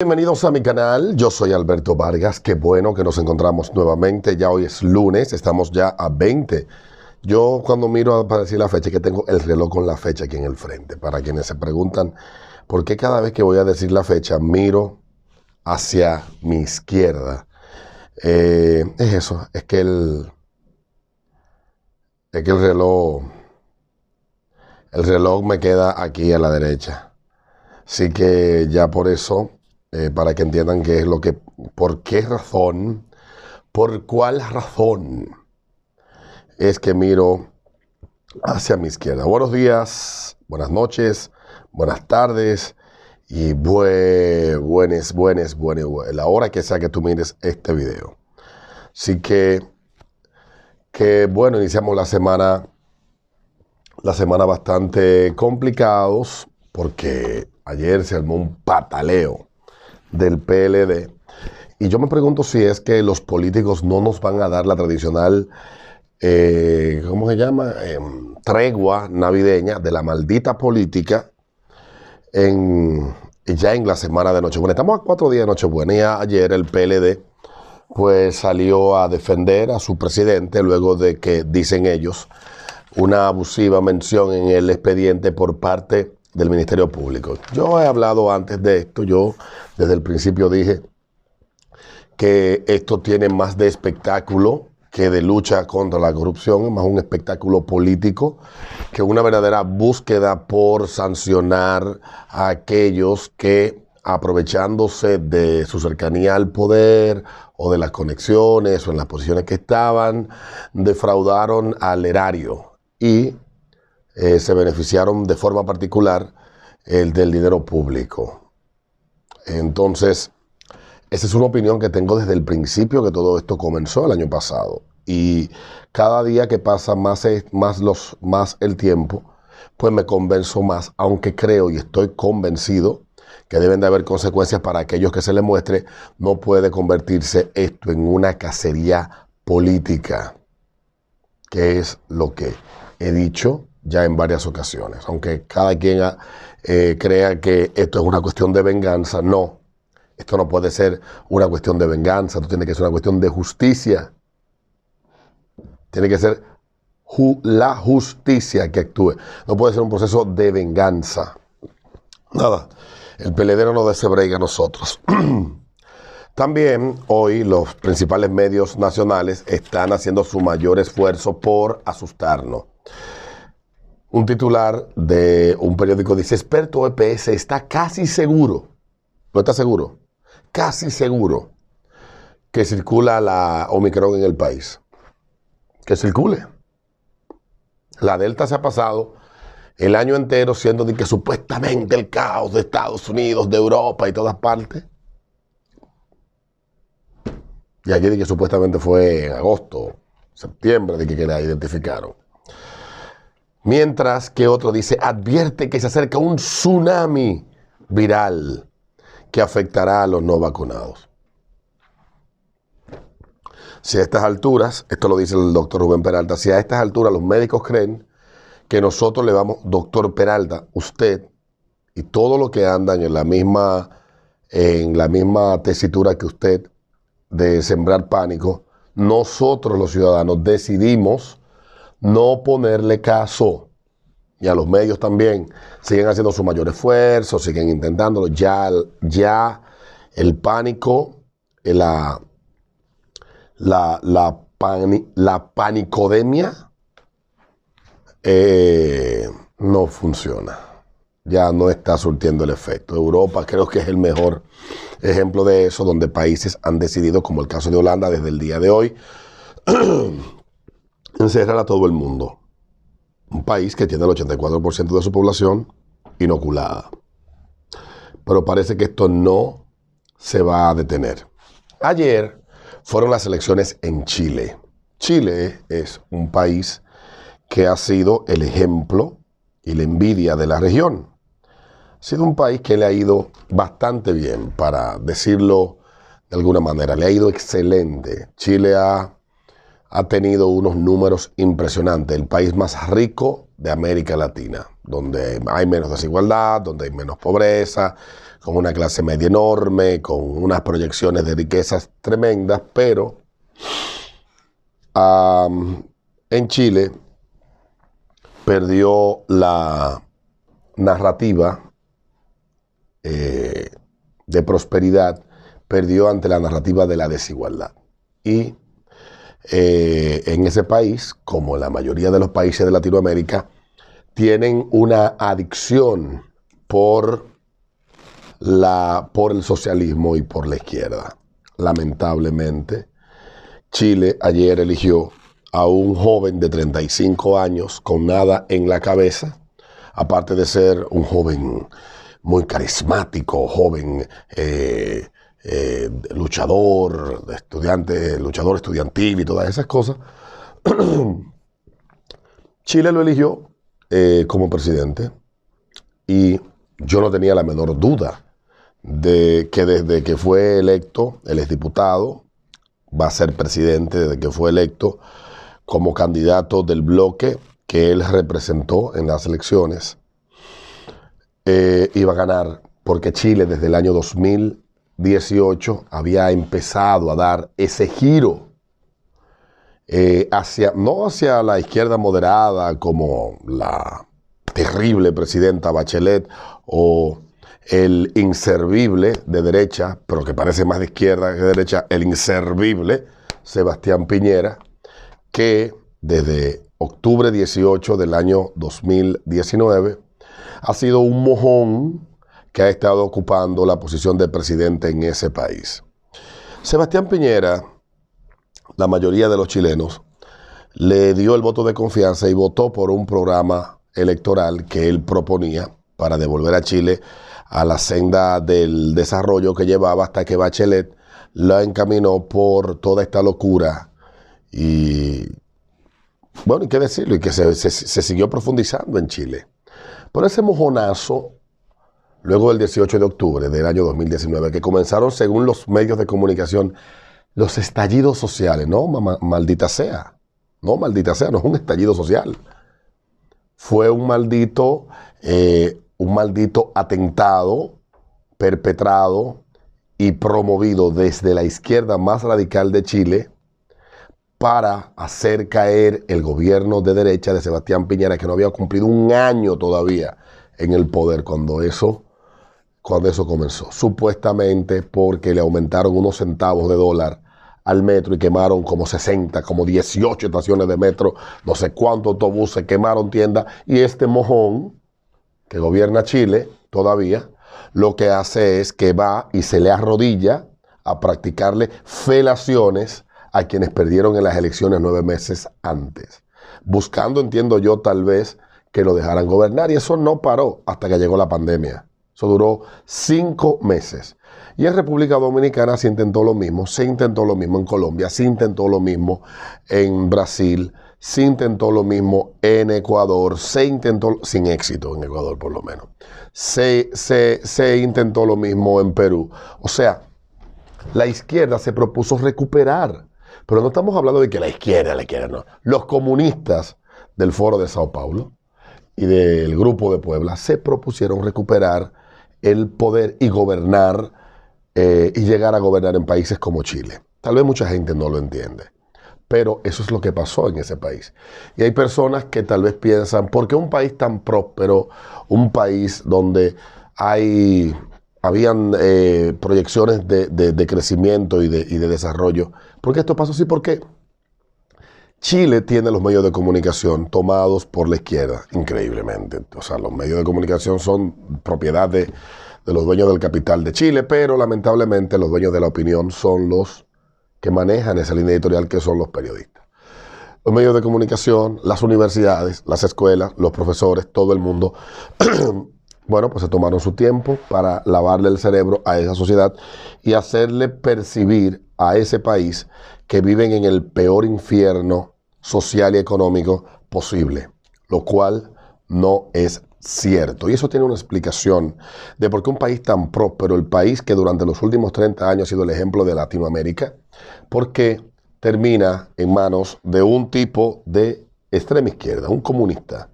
Bienvenidos a mi canal, yo soy Alberto Vargas, qué bueno que nos encontramos nuevamente, ya hoy es lunes, estamos ya a 20. Yo cuando miro para decir la fecha, que tengo el reloj con la fecha aquí en el frente, para quienes se preguntan por qué cada vez que voy a decir la fecha miro hacia mi izquierda. Es eso, es que el reloj me queda aquí a la derecha. Así que ya por eso, para que entiendan qué es lo que, por qué razón, por cuál razón es que miro hacia mi izquierda. Buenos días, buenas noches, buenas tardes y buenas, la hora que sea que tú mires este video. Así que bueno, iniciamos la semana bastante complicados porque ayer se armó un pataleo del PLD y yo me pregunto si es que los políticos no nos van a dar la tradicional, ¿cómo se llama? Tregua navideña de la maldita política ya en la semana de Nochebuena. Estamos a 4 días de Nochebuena y ayer el PLD pues salió a defender a su presidente luego de que, dicen ellos, una abusiva mención en el expediente por parte del Ministerio Público. Yo he hablado antes de esto, yo desde el principio dije que esto tiene más de espectáculo que de lucha contra la corrupción, es más un espectáculo político que una verdadera búsqueda por sancionar a aquellos que, aprovechándose de su cercanía al poder o de las conexiones o en las posiciones que estaban, defraudaron al erario y se beneficiaron de forma particular del dinero público. Entonces, esa es una opinión que tengo desde el principio que todo esto comenzó el año pasado. Y cada día que pasa más el tiempo, pues me convenzo más, aunque creo y estoy convencido que deben de haber consecuencias para aquellos que se les muestre. No puede convertirse esto en una cacería política, que es lo que he dicho ya en varias ocasiones. Aunque cada quien crea que esto es una cuestión de venganza, no. Esto no puede ser una cuestión de venganza, esto tiene que ser una cuestión de justicia. Tiene que ser la justicia que actúe. No puede ser un proceso de venganza. Nada, el PLD no nos dé ese break a nosotros. También hoy los principales medios nacionales están haciendo su mayor esfuerzo por asustarnos. Un titular de un periódico dice: experto EPS está casi seguro, no está seguro, casi seguro que circula la Omicron en el país. Que circule. La Delta se ha pasado el año entero siendo de que supuestamente el caos de Estados Unidos, de Europa y todas partes. Y aquí de que supuestamente fue en agosto, septiembre, de que la identificaron. Mientras que otro dice: advierte que se acerca un tsunami viral que afectará a los no vacunados. Si a estas alturas, esto lo dice el doctor Rubén Peralta, si a estas alturas los médicos creen que nosotros le vamos, doctor Peralta, usted y todo lo que andan en la misma tesitura que usted de sembrar pánico, nosotros los ciudadanos decidimos no ponerle caso. Y a los medios también siguen haciendo su mayor esfuerzo, siguen intentándolo. Ya el pánico, la panicodemia no funciona. Ya no está surtiendo el efecto. Europa creo que es el mejor ejemplo de eso, donde países han decidido, como el caso de Holanda, desde el día de hoy, encerrar a todo el mundo. Un país que tiene el 84% de su población inoculada. Pero parece que esto no se va a detener. Ayer fueron las elecciones en Chile. Chile es un país que ha sido el ejemplo y la envidia de la región. Ha sido un país que le ha ido bastante bien, para decirlo de alguna manera. Le ha ido excelente. Chile ha tenido unos números impresionantes. El país más rico de América Latina, donde hay menos desigualdad, donde hay menos pobreza, con una clase media enorme, con unas proyecciones de riquezas tremendas, pero en Chile perdió la narrativa de prosperidad, perdió ante la narrativa de la desigualdad. Y en ese país, como la mayoría de los países de Latinoamérica, tienen una adicción por el socialismo y por la izquierda. Lamentablemente, Chile ayer eligió a un joven de 35 años con nada en la cabeza, aparte de ser un joven muy carismático, joven luchador, luchador estudiantil y todas esas cosas. Chile lo eligió como presidente y yo no tenía la menor duda de que desde que fue electo, él es diputado, va a ser presidente desde que fue electo como candidato del bloque que él representó en las elecciones, iba a ganar, porque Chile desde el año 2018 había empezado a dar ese giro no hacia la izquierda moderada como la terrible presidenta Bachelet o el inservible de derecha, pero que parece más de izquierda que de derecha, el inservible Sebastián Piñera, que desde octubre 18 del año 2019 ha sido un mojón que ha estado ocupando la posición de presidente en ese país. Sebastián Piñera, la mayoría de los chilenos, le dio el voto de confianza y votó por un programa electoral que él proponía para devolver a Chile a la senda del desarrollo que llevaba hasta que Bachelet la encaminó por toda esta locura y, bueno, hay que decirlo, y que se siguió profundizando en Chile. Por ese mojonazo, luego del 18 de octubre del año 2019, que comenzaron, según los medios de comunicación, los estallidos sociales. No, maldita sea. No, maldita sea, no es un estallido social. Fue un maldito atentado perpetrado y promovido desde la izquierda más radical de Chile para hacer caer el gobierno de derecha de Sebastián Piñera, que no había cumplido un año todavía en el poder cuando eso comenzó. Supuestamente porque le aumentaron unos centavos de dólar al metro y quemaron como 60, como 18 estaciones de metro, no sé cuántos autobuses, quemaron tiendas, y este mojón que gobierna Chile todavía, lo que hace es que va y se le arrodilla a practicarle felaciones a quienes perdieron en las elecciones 9 meses antes, buscando, entiendo yo, tal vez que lo dejaran gobernar, y eso no paró hasta que llegó la pandemia. Eso duró 5 meses. Y en República Dominicana se intentó lo mismo, se intentó lo mismo en Colombia, se intentó lo mismo en Brasil, se intentó lo mismo en Ecuador, se intentó, sin éxito en Ecuador por lo menos, se intentó lo mismo en Perú. O sea, la izquierda se propuso recuperar, pero no estamos hablando de que la izquierda, no. Los comunistas del Foro de Sao Paulo y del Grupo de Puebla se propusieron recuperar el poder y gobernar y llegar a gobernar en países como Chile. Tal vez mucha gente no lo entiende, pero eso es lo que pasó en ese país. Y hay personas que tal vez piensan, ¿por qué un país tan próspero, un país donde habían proyecciones de crecimiento y de desarrollo, por qué esto pasó así? ¿Por qué? Chile tiene los medios de comunicación tomados por la izquierda, increíblemente. O sea, los medios de comunicación son propiedad de los dueños del capital de Chile, pero lamentablemente los dueños de la opinión son los que manejan esa línea editorial, que son los periodistas. Los medios de comunicación, las universidades, las escuelas, los profesores, todo el mundo, bueno, pues se tomaron su tiempo para lavarle el cerebro a esa sociedad y hacerle percibir a ese país que viven en el peor infierno social y económico posible, lo cual no es cierto. Y eso tiene una explicación de por qué un país tan próspero, el país que durante los últimos 30 años ha sido el ejemplo de Latinoamérica, porque termina en manos de un tipo de extrema izquierda, un comunista,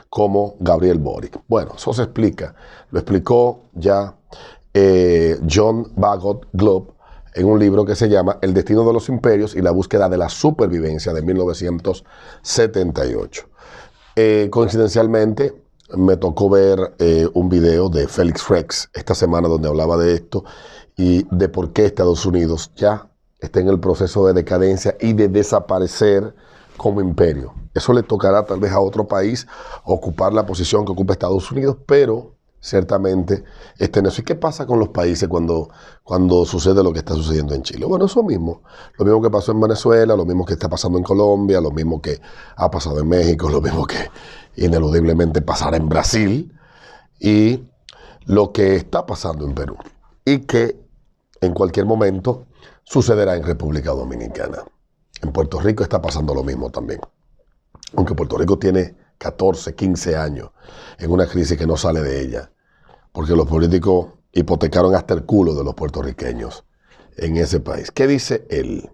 como Gabriel Boric. Bueno, eso se explica. Lo explicó ya John Bagot Globe en un libro que se llama El destino de los imperios y la búsqueda de la supervivencia de 1978. Coincidencialmente, me tocó ver un video de Félix Rex esta semana donde hablaba de esto y de por qué Estados Unidos ya está en el proceso de decadencia y de desaparecer como imperio. Eso le tocará tal vez a otro país ocupar la posición que ocupa Estados Unidos, pero ciertamente está en eso. ¿Y qué pasa con los países cuando sucede lo que está sucediendo en Chile? Bueno, eso mismo. Lo mismo que pasó en Venezuela, lo mismo que está pasando en Colombia, lo mismo que ha pasado en México, lo mismo que ineludiblemente pasará en Brasil y lo que está pasando en Perú y que en cualquier momento sucederá en República Dominicana. En Puerto Rico está pasando lo mismo también. Aunque Puerto Rico tiene 14, 15 años en una crisis que no sale de ella, porque los políticos hipotecaron hasta el culo de los puertorriqueños en ese país. ¿Qué dice él?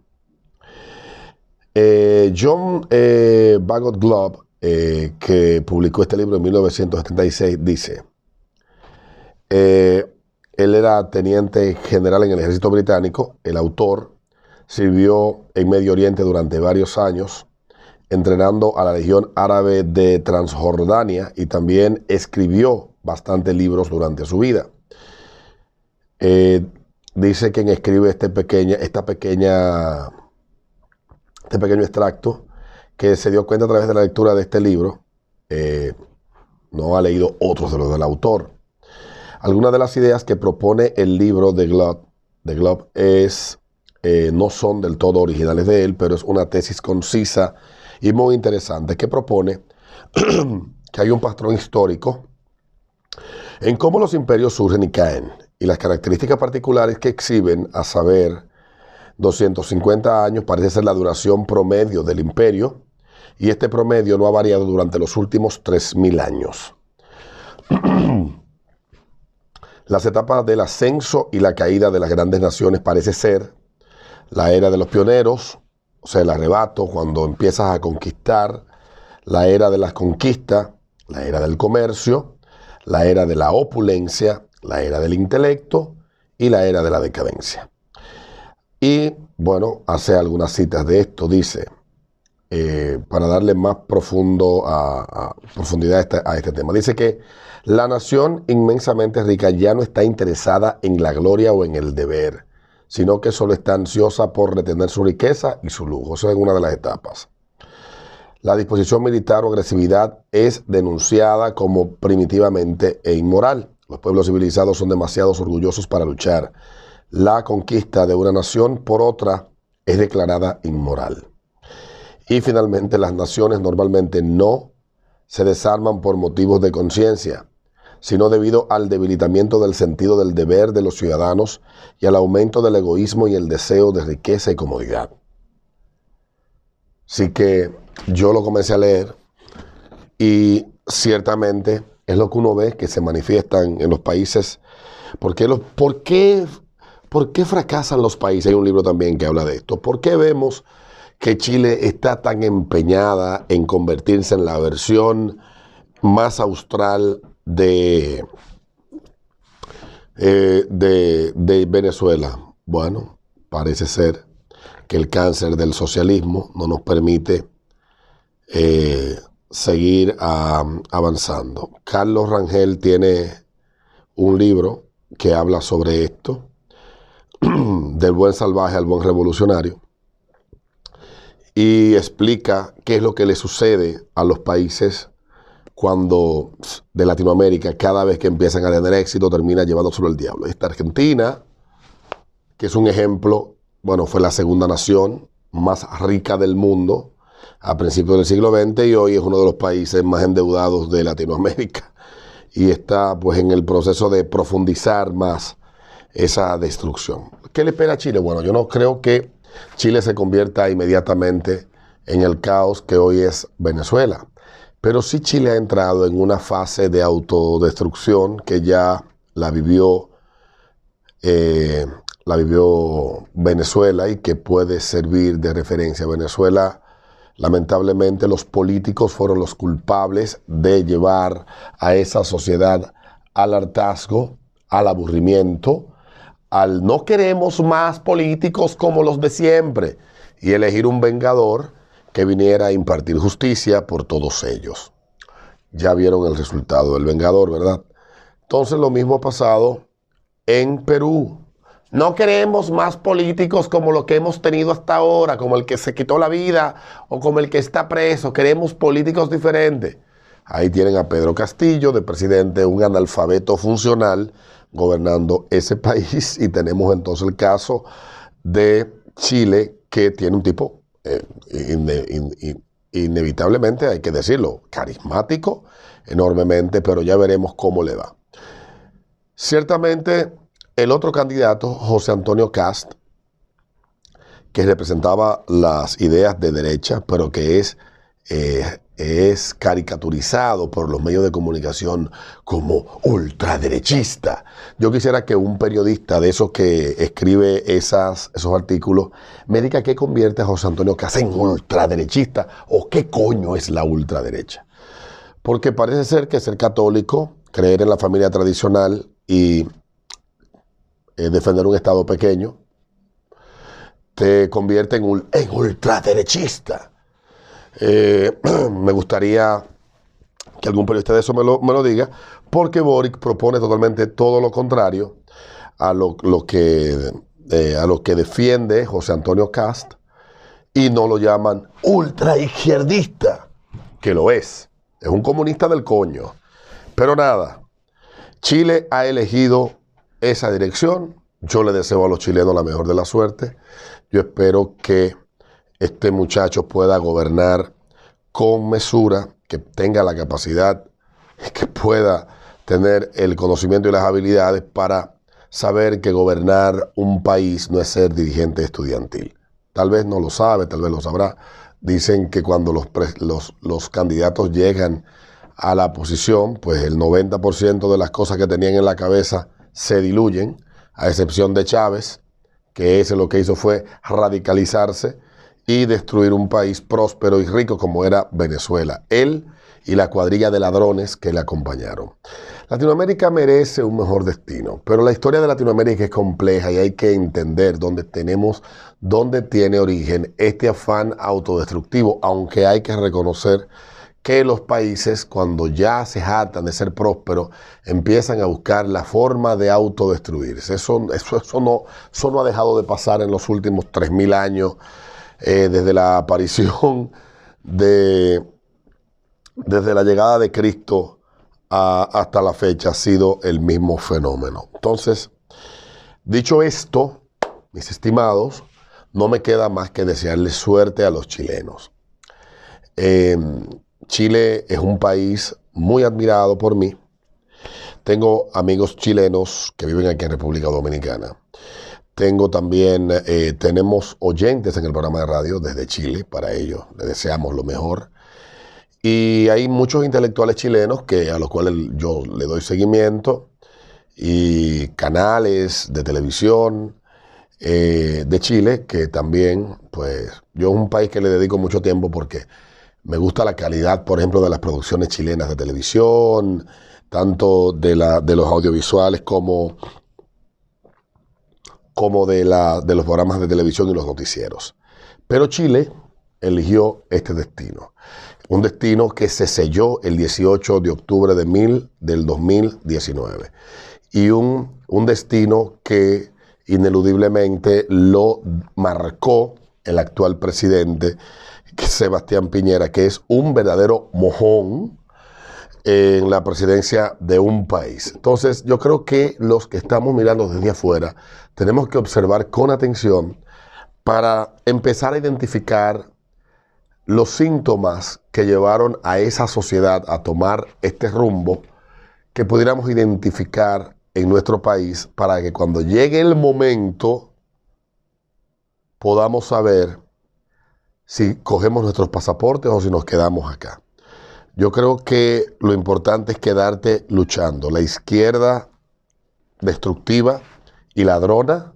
John Bagot Globe, que publicó este libro en 1976, dice, él era teniente general en el ejército británico, el autor sirvió en Medio Oriente durante varios años, entrenando a la Legión Árabe de Transjordania y también escribió bastantes libros durante su vida. Dice quien escribe este pequeño extracto que se dio cuenta a través de la lectura de este libro, no ha leído otros de los del autor. Algunas de las ideas que propone el libro de Globe no son del todo originales de él, pero es una tesis concisa y muy interesante que propone que hay un patrón histórico en cómo los imperios surgen y caen y las características particulares que exhiben, a saber, 250 años parece ser la duración promedio del imperio y este promedio no ha variado durante los últimos 3.000 años. Las etapas del ascenso y la caída de las grandes naciones parece ser la era de los pioneros, o sea, el arrebato, cuando empiezas a conquistar, la era de las conquistas, la era del comercio, la era de la opulencia, la era del intelecto y la era de la decadencia. Y, bueno, hace algunas citas de esto, dice, para darle más profundidad a este tema. Dice que la nación inmensamente rica ya no está interesada en la gloria o en el deber, sino que solo está ansiosa por retener su riqueza y su lujo. Eso es una de las etapas. La disposición militar o agresividad es denunciada como primitivamente e inmoral. Los pueblos civilizados son demasiado orgullosos para luchar. La conquista de una nación por otra es declarada inmoral. Y finalmente, las naciones normalmente no se desarman por motivos de conciencia, sino debido al debilitamiento del sentido del deber de los ciudadanos y al aumento del egoísmo y el deseo de riqueza y comodidad. Así que yo lo comencé a leer y ciertamente es lo que uno ve que se manifiestan en los países. ¿Por qué fracasan los países? Hay un libro también que habla de esto. ¿Por qué vemos que Chile está tan empeñada en convertirse en la versión más austral de Venezuela? Bueno, parece ser que el cáncer del socialismo no nos permite seguir avanzando. Carlos Rangel tiene un libro que habla sobre esto, del buen salvaje al buen revolucionario, y explica qué es lo que le sucede a los países cuando de Latinoamérica, cada vez que empiezan a tener éxito, termina llevándoselo el diablo. Esta Argentina, que es un ejemplo, bueno, fue la segunda nación más rica del mundo a principios del siglo XX y hoy es uno de los países más endeudados de Latinoamérica y está pues en el proceso de profundizar más esa destrucción. ¿Qué le espera a Chile? Bueno, yo no creo que Chile se convierta inmediatamente en el caos que hoy es Venezuela. Pero sí Chile ha entrado en una fase de autodestrucción que ya la vivió Venezuela y que puede servir de referencia. Venezuela Lamentablemente los políticos fueron los culpables de llevar a esa sociedad al hartazgo, al aburrimiento, al no queremos más políticos como los de siempre y elegir un vengador que viniera a impartir justicia por todos ellos. Ya vieron el resultado del vengador, ¿verdad? Entonces lo mismo ha pasado en Perú. No queremos más políticos como lo que hemos tenido hasta ahora, como el que se quitó la vida o como el que está preso. Queremos políticos diferentes. Ahí tienen a Pedro Castillo de presidente, un analfabeto funcional, gobernando ese país. Y tenemos entonces el caso de Chile, que tiene un tipo, inevitablemente, hay que decirlo, carismático, enormemente, pero ya veremos cómo le va. Ciertamente, el otro candidato, José Antonio Kast, que representaba las ideas de derecha, pero que es caricaturizado por los medios de comunicación como ultraderechista. Yo quisiera que un periodista de esos que escribe esos artículos me diga qué convierte a José Antonio Kast en ultraderechista o qué coño es la ultraderecha. Porque parece ser que ser católico, creer en la familia tradicional y defender un Estado pequeño, te convierte en ultraderechista. Me gustaría que algún periodista de eso me lo diga, porque Boric propone totalmente todo lo contrario a lo que defiende José Antonio Kast, y no lo llaman ultraizquierdista, que lo es un comunista del coño. Pero nada, Chile ha elegido esa dirección. Yo le deseo a los chilenos la mejor de la suerte. Yo espero que este muchacho pueda gobernar con mesura, que tenga la capacidad, que pueda tener el conocimiento y las habilidades para saber que gobernar un país no es ser dirigente estudiantil. Tal vez no lo sabe, tal vez lo sabrá. Dicen que cuando los candidatos llegan a la posición, pues el 90% de las cosas que tenían en la cabeza se diluyen, a excepción de Chávez, que ese lo que hizo fue radicalizarse y destruir un país próspero y rico como era Venezuela. Él y la cuadrilla de ladrones que le acompañaron. Latinoamérica merece un mejor destino, pero la historia de Latinoamérica es compleja y hay que entender dónde tiene origen este afán autodestructivo, aunque hay que reconocer que los países, cuando ya se jactan de ser prósperos, empiezan a buscar la forma de autodestruirse. Eso no ha dejado de pasar en los últimos 3000 años, desde la aparición desde la llegada de Cristo hasta la fecha, ha sido el mismo fenómeno. Entonces, dicho esto, mis estimados, no me queda más que desearles suerte a los chilenos. Chile es un país muy admirado por mí. Tengo amigos chilenos que viven aquí en República Dominicana. Tenemos oyentes en el programa de radio desde Chile, para ellos les deseamos lo mejor. Y hay muchos intelectuales chilenos a los cuales yo le doy seguimiento, y canales de televisión de Chile, que también, pues, yo es un país que le dedico mucho tiempo porque me gusta la calidad, por ejemplo, de las producciones chilenas de televisión, tanto de los audiovisuales como de los programas de televisión y los noticieros. Pero Chile eligió este destino. Un destino que se selló el 18 de octubre del 2019. Y un destino que ineludiblemente lo marcó el actual presidente, Sebastián Piñera, que es un verdadero mojón en la presidencia de un país. Entonces, yo creo que los que estamos mirando desde afuera tenemos que observar con atención para empezar a identificar los síntomas que llevaron a esa sociedad a tomar este rumbo, que pudiéramos identificar en nuestro país, para que cuando llegue el momento podamos saber si cogemos nuestros pasaportes o si nos quedamos acá. Yo creo que lo importante es quedarte luchando. La izquierda destructiva y ladrona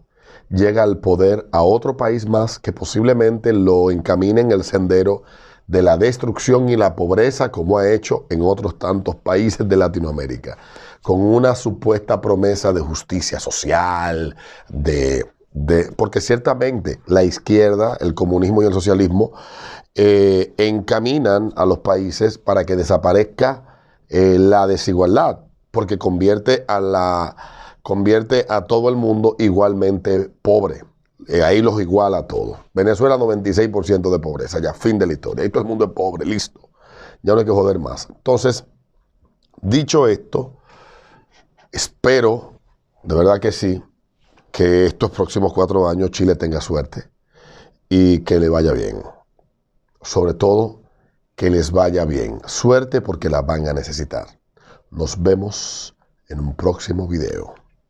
llega al poder a otro país más que posiblemente lo encamine en el sendero de la destrucción y la pobreza como ha hecho en otros tantos países de Latinoamérica, con una supuesta promesa de justicia social, porque ciertamente la izquierda, el comunismo y el socialismo encaminan a los países para que desaparezca la desigualdad, porque convierte a todo el mundo igualmente pobre. Ahí los iguala a todos. Venezuela 96% de pobreza, ya fin de la historia. Ahí todo el mundo es pobre, listo. Ya no hay que joder más. Entonces, dicho esto, espero, de verdad que sí, que estos próximos 4 años Chile tenga suerte y que le vaya bien. Sobre todo, que les vaya bien. Suerte porque la van a necesitar. Nos vemos en un próximo video.